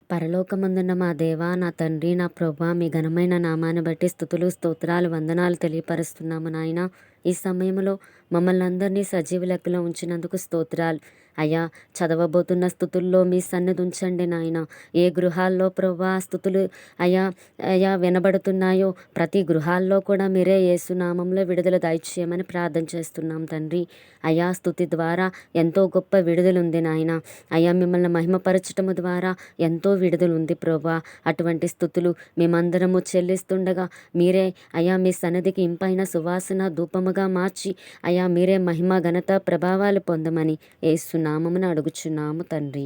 పరలోకమందున్న మా దేవా, నా తండ్రి, నా ప్రభా, మీ ఘనమైన నామాన్ని బట్టి స్తుతులు, స్తోత్రాలు, వందనాలు తెలియపరుస్తున్నాము నాయన. ఈ సమయంలో మమ్మల్ని అందరినీ సజీవ లెక్కలో ఉంచినందుకు స్తోత్రాలు. అయ్యా, చదవబోతున్న స్థుతుల్లో మీ సన్నిధి ఉంచండి నాయన. ఏ గృహాల్లో ప్రభా స్థుతులు అయ్యా అయ్యా వినబడుతున్నాయో ప్రతి గృహాల్లో కూడా మీరే యేసునామంలో విడుదల దయచేయమని ప్రార్థన చేస్తున్నాం తండ్రి. అయ్యా, స్థుతి ద్వారా ఎంతో గొప్ప విడుదలుంది నాయన. అయ్యా, మిమ్మల్ని మహిమపరచటము ద్వారా ఎంతో విడుదలుంది ప్రభా. అటువంటి స్థుతులు మేమందరము చెల్లిస్తుండగా మీరే అయ్యా మీ సన్నిధికి ఇంపైన సువాసన ధూపముగా మార్చి అయ్యా మీరే మహిమ ఘనత ప్రభావాలు పొందమని యేసు నామమున అడుగుచున్నాము తండ్రి.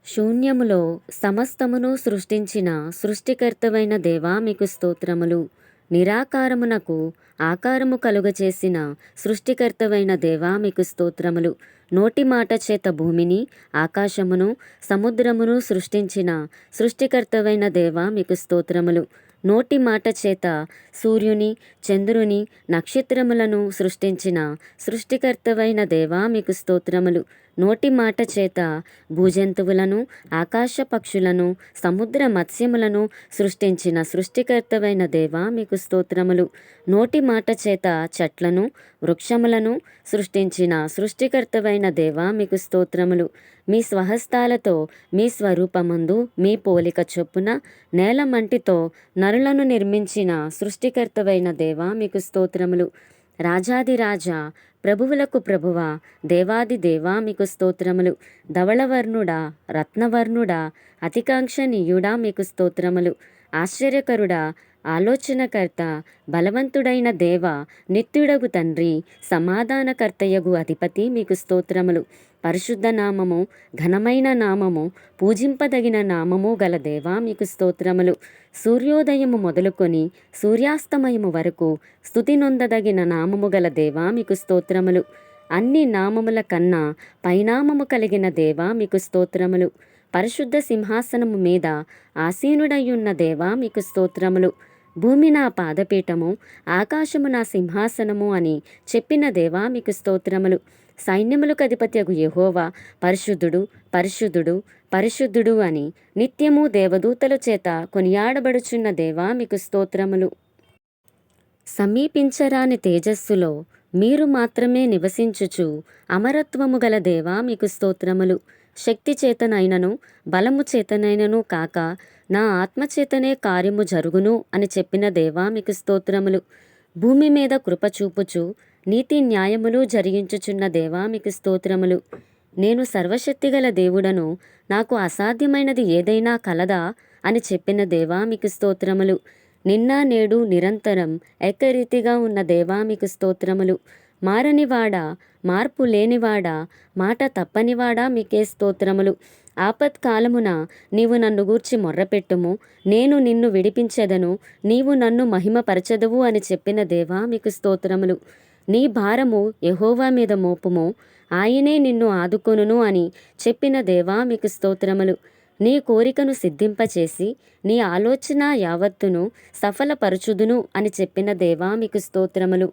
శూన్యములో సమస్తమును సృష్టించిన సృష్టికర్తవైన దేవా మీకు స్తోత్రములు. నిరాకారమునకు ఆకారము కలుగచేసిన సృష్టికర్తవైన దేవా మీకు స్తోత్రములు. నోటి మాట చేత భూమిని, ఆకాశమును, సముద్రమును సృష్టించిన సృష్టికర్తవైన దేవా మీకు స్తోత్రములు. నోటి మాట చేత సూర్యుని, చంద్రుని, నక్షత్రములను సృష్టించిన సృష్టికర్తవైన దేవా మీకు స్తోత్రములు. నోటి మాట చేత భూజంతువులను, ఆకాశ పక్షులను, సముద్ర మత్స్యములను సృష్టించిన సృష్టికర్తవైన దేవా మీకు స్తోత్రములు. నోటి మాట చేత చెట్లను, వృక్షములను సృష్టించిన సృష్టికర్తవైన దేవా మీకు స్తోత్రములు. మీ స్వహస్తాలతో మీ స్వరూపమందు మీ పోలిక చొప్పున నేల మంటితో నరులను నిర్మించిన సృష్టికర్తవైన దేవా మీకు స్తోత్రములు. రాజాదిరాజా, ప్రభువులకు ప్రభువా, దేవాది దేవా మీకు స్తోత్రములు. ధవళవర్ణుడా, రత్నవర్ణుడా, అతికాంక్షనీయుడా మీకు స్తోత్రములు. ఆశ్చర్యకరుడా, ఆలోచనకర్త, బలవంతుడైన దేవ, నిత్యుడగు తండ్రి, సమాధానకర్తయగు అధిపతి మీకు స్తోత్రములు. పరిశుద్ధ నామము, ఘనమైన నామము, పూజింపదగిన నామము గల దేవా మీకు స్తోత్రములు. సూర్యోదయము మొదలుకొని సూర్యాస్తమయము వరకు స్తుతి నొందదగిన నామము గల దేవా మీకు స్తోత్రములు. అన్ని నామముల కన్నా పైనామము కలిగిన దేవా మీకు స్తోత్రములు. పరిశుద్ధ సింహాసనము మీద ఆసీనుడయ్యున్న దేవా మీకు స్తోత్రములు. భూమి నా పాదపీఠము, ఆకాశము నా సింహాసనము అని చెప్పిన దేవా మీకు స్తోత్రములు. సైన్యములకు అధిపత్యగు యెహోవా పరిశుద్ధుడు, పరిశుద్ధుడు, పరిశుద్ధుడు అని నిత్యము దేవదూతల చేత కొనియాడబడుచున్న దేవా మీకు స్తోత్రములు. సమీపించరాని తేజస్సులో మీరు మాత్రమే నివసించుచు అమరత్వము గల దేవా మీకు స్తోత్రములు. శక్తి చేతనైనను బలము చేతనైనను కాక నా ఆత్మచేతనే కార్యము జరుగును అని చెప్పిన దేవా మీకు స్తోత్రములు. భూమి మీద కృప చూపుచు నీతి న్యాయములు జరిగించుచున్న దేవా మీకు స్తోత్రములు. నేను సర్వశక్తిగల దేవుడను, నాకు అసాధ్యమైనది ఏదైనా కలదా అని చెప్పిన దేవా మీకు స్తోత్రములు. నిన్న నేడు నిరంతరం ఏకరీతిగా ఉన్న దేవా మీకు స్తోత్రములు. మారనివాడా, మార్పు లేనివాడా, మాట తప్పనివాడా మీకే స్తోత్రములు. ఆపత్కాలమున నీవు నన్ను గూర్చి మొర్రపెట్టుము, నేను నిన్ను విడిపించెదను, నీవు నన్ను మహిమపరచెదవు అని చెప్పిన దేవా మీకు స్తోత్రములు. నీ భారము యెహోవా మీద మోపుము, ఆయనే నిన్ను ఆదుకొనును అని చెప్పిన దేవా మీకు స్తోత్రములు. నీ కోరికను సిద్ధింపచేసి నీ ఆలోచన యావత్తును సఫలపరచుదును అని చెప్పిన దేవా మీకు స్తోత్రములు.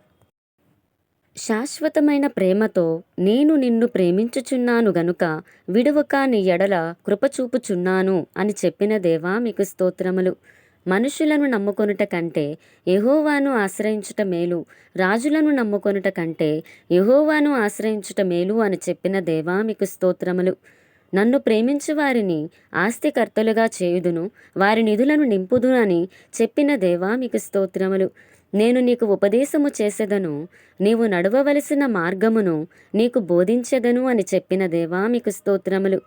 శాశ్వతమైన ప్రేమతో నేను నిన్ను ప్రేమించుచున్నాను గనుక విడువక నీ ఎడల కృపచూపుచున్నాను అని చెప్పిన దేవా మీకు స్తోత్రములు. మనుషులను నమ్ముకొనుట కంటే యెహోవాను ఆశ్రయించుట మేలు, రాజులను నమ్ముకొనుట కంటే యెహోవాను ఆశ్రయించుట మేలు అని చెప్పిన దేవా మీకు స్తోత్రములు. నన్ను ప్రేమించు వారిని ఆస్తికర్తలుగా చేయుదును, వారి నిధులను నింపుదును అని చెప్పిన దేవా మీకు స్తోత్రములు. నేను నీకు ఉపదేశము చేసెదను, నీవు నడవవలసిన మార్గమును నీకు బోధించెదను అని చెప్పిన దేవా మీకు స్తోత్రములు.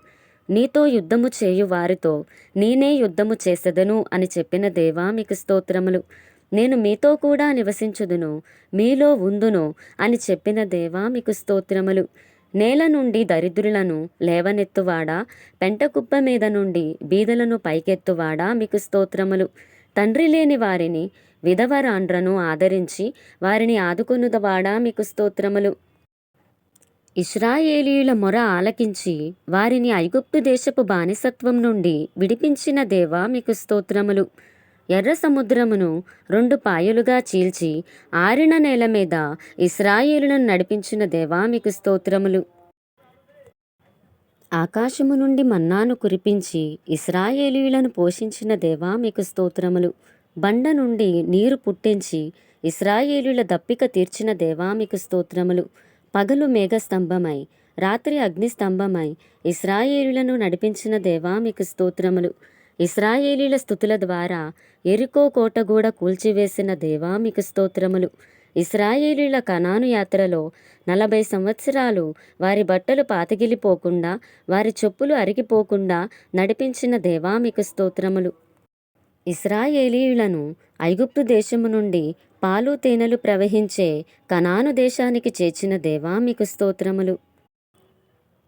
నీతో యుద్ధము చేయు వారితో నేనే యుద్ధము చేసెదను అని చెప్పిన దేవా మీకు స్తోత్రములు. నేను మీతో కూడా నివసించుదును, మీలో ఉందును అని చెప్పిన దేవా మీకు స్తోత్రములు. నేల నుండి దరిద్రులను లేవనెత్తువాడా, పెంటకుప్ప మీద నుండి బీదలను పైకెత్తువాడా మీకు స్తోత్రములు. తండ్రి లేని వారిని, విధవరాండ్రను ఆదరించి వారిని ఆదుకొనుదవాడా మీకు స్తోత్రములు. ఇశ్రాయేలీయుల మొర ఆలకించి వారిని ఐగుప్తు దేశపు బానిసత్వం నుండి విడిపించిన దేవా మీకు స్తోత్రములు. ఎర్ర సముద్రమును 2 పాయలుగా చీల్చి ఆరిన నేల మీద ఇశ్రాయేలులను నడిపించిన దేవా మీకు స్తోత్రములు. ఆకాశము నుండి మన్నాను కురిపించి ఇశ్రాయేలీయులను పోషించిన దేవా మీకు స్తోత్రములు. బండ నుండి నీరు పుట్టించి ఇశ్రాయేలీయుల దప్పిక తీర్చిన దేవా మీకు స్తోత్రములు. పగలు మేఘస్తంభమై రాత్రి అగ్నిస్తంభమై ఇశ్రాయేలీయులను నడిపించిన దేవా మీకు స్తోత్రములు. ఇశ్రాయేలీయుల స్తుతుల ద్వారా ఎరికో కోటగూడ కూల్చివేసిన దేవా మీకు స్తోత్రములు. ఇశ్రాయేలీయుల కనాను యాత్రలో 40 సంవత్సరాలు వారి బట్టలు పాతగిలిపోకుండా వారి చెప్పులు అరిగిపోకుండా నడిపించిన దేవా మీకు స్తోత్రములు. ఇశ్రాయేలీయులను ఐగుప్తు దేశము నుండి పాలు తేనెలు ప్రవహించే కనాను దేశానికి చేర్చిన దేవా మీకు స్తోత్రములు.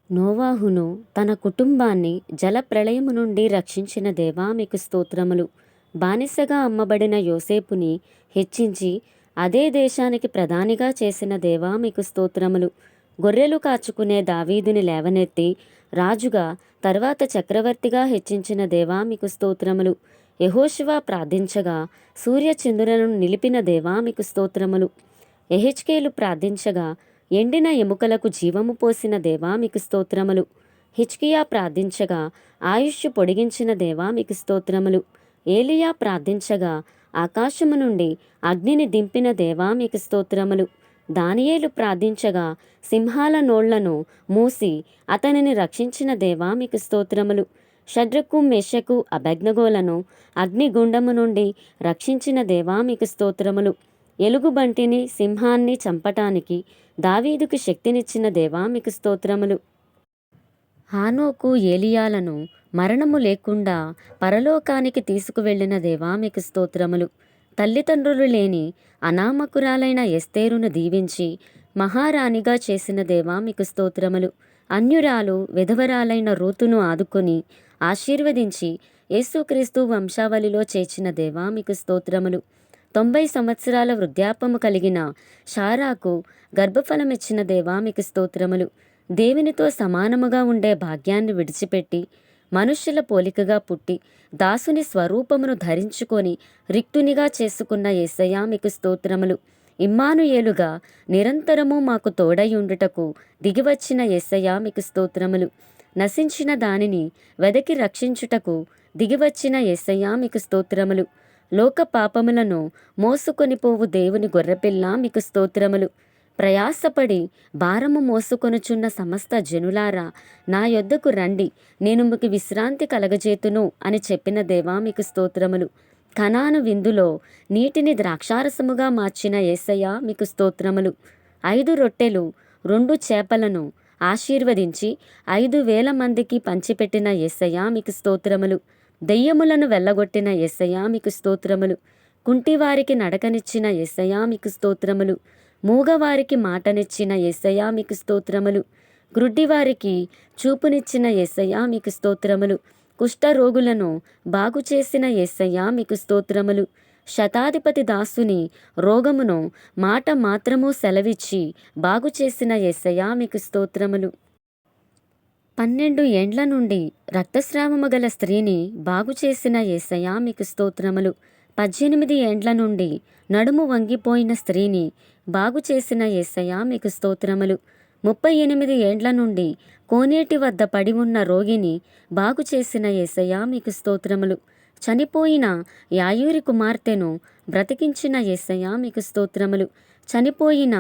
నోవాహును తన కుటుంబాన్ని జలప్రళయము నుండి రక్షించిన దేవా మీకు స్తోత్రములు. బానిసగా అమ్మబడిన యోసేపుని హెచ్చించి అదే దేశానికి ప్రధానిగా చేసిన దేవా మీకు స్తోత్రములు. గొర్రెలు కాచుకునే దావీదుని లేవనెత్తి రాజుగా తర్వాత చక్రవర్తిగా హెచ్చించిన దేవా మీకు స్తోత్రములు. యెహోషువ ప్రార్థించగా సూర్యచంద్రులను నిలిపిన దేవా మీకు స్తోత్రములు. యెహెజ్కేలు ప్రార్థించగా ఎండిన ఎముకలకు జీవము పోసిన దేవా మీకు స్తోత్రములు. హిజ్కియా ప్రార్థించగా ఆయుష్షు పొడిగించిన దేవా మీకు స్తోత్రములు. ఏలియా ప్రార్థించగా ఆకాశము నుండి అగ్నిని దింపిన దేవా మీకు స్తోత్రములు. దానియేలు ప్రార్థించగా సింహాల నోళ్లను మూసి అతనిని రక్షించిన దేవా మీకు స్తోత్రములు. షడ్రకు మెషకు అబేద్నెగోలను అగ్నిగుండము నుండి రక్షించిన దేవా మీకు స్తోత్రములు. ఎలుగుబంటిని సింహాన్ని చంపటానికి దావీదుకు శక్తినిచ్చిన దేవా మీకు స్తోత్రములు. హానోకు ఏలియాలను మరణము లేకుండా పరలోకానికి తీసుకువెళ్ళిన దేవా మీకు స్తోత్రములు. తల్లిదండ్రులు లేని అనామకురాలైన ఎస్తేరును దీవించి మహారాణిగా చేసిన దేవా మీకు స్తోత్రములు. అన్యురాలు విధవరాలైన రూతును ఆదుకొని ఆశీర్వదించి యేసుక్రీస్తు వంశావళిలో చేర్చిన దేవా మీకు స్తోత్రములు. 90 సంవత్సరాల వృద్ధాప్యము కలిగిన శారాకు గర్భఫలమిచ్చిన దేవా మీకు స్తోత్రములు. దేవునితో సమానముగా ఉండే భాగ్యాన్ని విడిచిపెట్టి మనుష్యుల పోలికగా పుట్టి దాసుని స్వరూపమును ధరించుకొని రిక్తునిగా చేసుకున్న యేసయ్యా మీకు స్తోత్రములు. ఇమ్మానుయేలుగా నిరంతరము మాకు తోడయుండుటకు దిగివచ్చిన యేసయ్యా మీకు స్తోత్రములు. నశించిన దానిని వెదకి రక్షించుటకు దిగివచ్చిన యేసయ్యా మీకు స్తోత్రములు. లోక పాపములను మోసుకొని పోవు దేవుని గొర్రెపిల్ల మీకు స్తోత్రములు. ప్రయాసపడి భారము మోసుకొనుచున్న సమస్త జనులారా నా యొద్దకు రండి, నేను మీకు విశ్రాంతి కలగజేతును అని చెప్పిన దేవా మీకు స్తోత్రములు. కనాను విందులో నీటిని ద్రాక్షారసముగా మార్చిన యేసయ్యా మీకు స్తోత్రములు. 5 రొట్టెలు 2 చేపలను ఆశీర్వదించి 5,000 మందికి పంచిపెట్టిన యేసయ్యా మీకు స్తోత్రములు. దెయ్యములను వెళ్ళగొట్టిన యేసయ్యా మీకు స్తోత్రములు. కుంటివారికి నడకనిచ్చిన యేసయ్యా మీకు స్తోత్రములు. మూగవారికి మాటనిచ్చిన యేసయ్యా మీకు స్తోత్రములు. గ్రుడ్డివారికి చూపునిచ్చిన యేసయ్యా మీకు స్తోత్రములు. కుష్ఠరోగులను బాగు చేసిన యేసయ్యా మీకు స్తోత్రములు. శతాధిపతి దాసుని రోగమును మాట మాత్రము సెలవిచ్చి బాగు చేసిన యేసయ్యా మీకు స్తోత్రములు. 12 ఏండ్ల నుండి రక్తస్రావము గల స్త్రీని బాగు చేసిన యేసయ్యా మీకు స్తోత్రములు. 18 ఏండ్ల నుండి నడుము వంగిపోయిన స్త్రీని బాగు చేసిన యేసయ్యా మీకు స్తోత్రములు. 38 ఏండ్ల నుండి కోనేటి వద్ద పడి ఉన్న రోగిని బాగు చేసిన యేసయ్యా మీకు స్తోత్రములు. చనిపోయిన యాయూరి కుమార్తెను బ్రతికించిన యేసయ్యా మీకు స్తోత్రములు. చనిపోయిన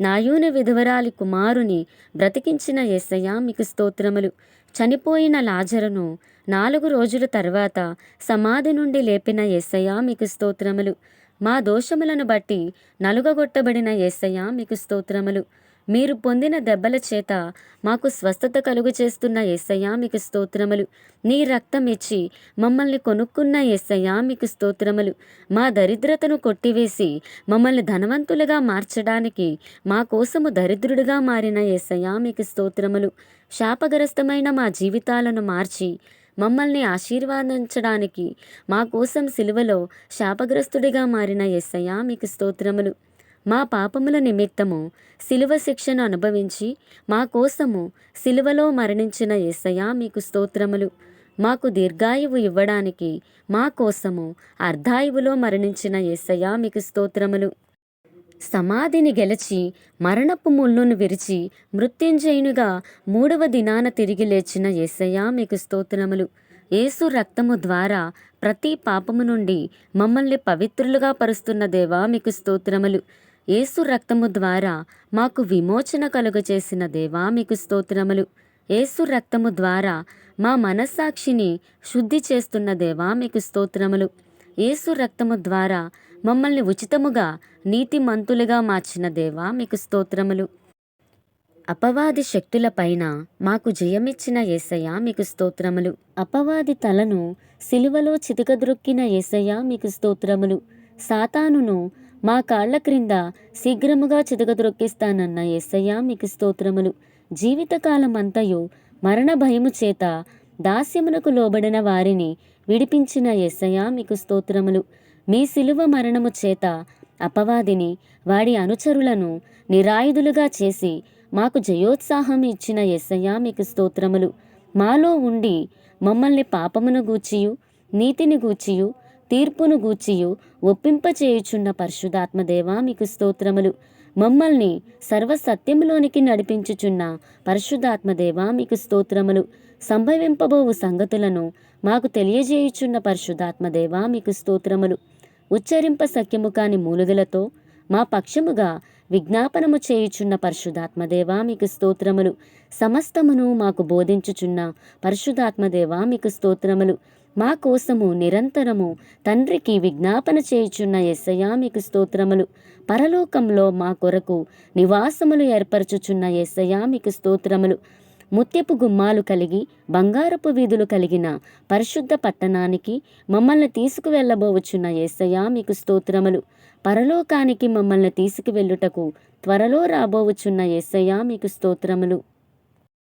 నాయూని విధవరాలి కుమారుని బ్రతికించిన యేసయ్యా మీకు స్తోత్రములు. చనిపోయిన లాజరును 4 రోజుల తర్వాత సమాధి నుండి లేపిన యేసయ్యా మీకు స్తోత్రములు. మా దోషములను బట్టి నలుగగొట్టబడిన యేసయ్యా మీకు స్తోత్రములు. మీరు పొందిన దెబ్బల చేత మాకు స్వస్థత కలుగు చేస్తున్న యేసయ్యా మీకు స్తోత్రములు. నీ రక్తం ఇచ్చి మమ్మల్ని కొనుక్కున్న యేసయ్యా మీకు స్తోత్రములు. మా దరిద్రతను కొట్టివేసి మమ్మల్ని ధనవంతులుగా మార్చడానికి మా కోసము దరిద్రుడిగా మారిన యేసయ్యా మీకు స్తోత్రములు. శాపగ్రస్తమైన మా జీవితాలను మార్చి మమ్మల్ని ఆశీర్వాదించడానికి మా కోసం సిలువలో శాపగ్రస్తుడిగా మారిన యేసయ్యా మీకు స్తోత్రములు. మా పాపముల నిమిత్తము సిలువ శిక్షను అనుభవించి మా కోసము సిలువలో మరణించిన యేసయ్యా మీకు స్తోత్రములు. మాకు దీర్ఘాయువు ఇవ్వడానికి మా కోసము అర్ధాయువులో మరణించిన యేసయ్యా మీకు స్తోత్రములు. సమాధిని గెలిచి మరణపు ముళ్ళును విరిచి మృత్యుంజయునిగా మూడవ దినాన తిరిగి లేచిన యేసయ్యా మీకు స్తోత్రములు. యేసు రక్తము ద్వారా ప్రతి పాపము నుండి మమ్మల్ని పవిత్రులుగా పరుస్తున్న దేవా మీకు స్తోత్రములు. యేసు రక్తము ద్వారా మాకు విమోచన కలుగచేసిన దేవా మీకు స్తోత్రములు. యేసు రక్తము ద్వారా మా మనస్సాక్షిని శుద్ధి చేస్తున్న దేవా మీకు స్తోత్రములు. యేసు రక్తము ద్వారా మమ్మల్ని ఉచితముగా నీతిమంతులుగా మార్చిన దేవా మీకు స్తోత్రములు. అపవాది శక్తులపైన మాకు జయమిచ్చిన యేసయ్యా మీకు స్తోత్రములు. అపవాది తలను సిలువలో చితకద్రొక్కిన యేసయ్యా మీకు స్తోత్రములు. సాతానును మా కాళ్ల క్రింద శీఘ్రముగా చితకద్రొక్కిస్తానన్న యేసయ్యా మీకు స్తోత్రములు. జీవితకాలమంతయు మరణ భయము చేత దాస్యమునకు లోబడిన వారిని విడిపించిన యేసయ్యా మీకు స్తోత్రములు. మీ సిలువ మరణము చేత అపవాదిని వాడి అనుచరులను నిరాయుధులుగా చేసి మాకు జయోత్సాహం ఇచ్చిన యేసయ్యా మీకు స్తోత్రములు. మాలో ఉండి మమ్మల్ని పాపమును గూర్చియు నీతిని గూర్చియు తీర్పును గూర్చియు ఒప్పింపచేయుచున్న పరిశుద్ధాత్మదేవా మీకు స్తోత్రములు. మమ్మల్ని సర్వసత్యములోనికి నడిపించుచున్న పరిశుద్ధాత్మదేవా మీకు స్తోత్రములు. సంభవింపబోవు సంగతులను మాకు తెలియజేయుచున్న పరిశుద్ధాత్మదేవా మీకు స్తోత్రములు. ఉచ్చరింప సఖ్యము కాని మూలుగులతో మా పక్షముగా విజ్ఞాపనము చేయుచున్న పరిశుద్ధాత్మదేవా మీకు స్తోత్రములు. సమస్తమును మాకు బోధించుచున్న పరిశుద్ధాత్మదేవా మీకు స్తోత్రములు. మా కోసము నిరంతరము తండ్రికి విజ్ఞాపన చేయుచున్న యేసయ్యా మీకు స్తోత్రములు. పరలోకంలో మా కొరకు నివాసములు ఏర్పరచుచున్న యేసయ్యా మీకు స్తోత్రములు. ముత్యపు గుమ్మాలు కలిగి బంగారపు వీధులు కలిగిన పరిశుద్ధ పట్టణానికి మమ్మల్ని తీసుకువెళ్ళబోవచ్చున్న యేసయ్యా మీకు స్తోత్రములు. పరలోకానికి మమ్మల్ని తీసుకువెళ్ళుటకు త్వరలో రాబోవచ్చున్న యేసయ్యా మీకు స్తోత్రములు.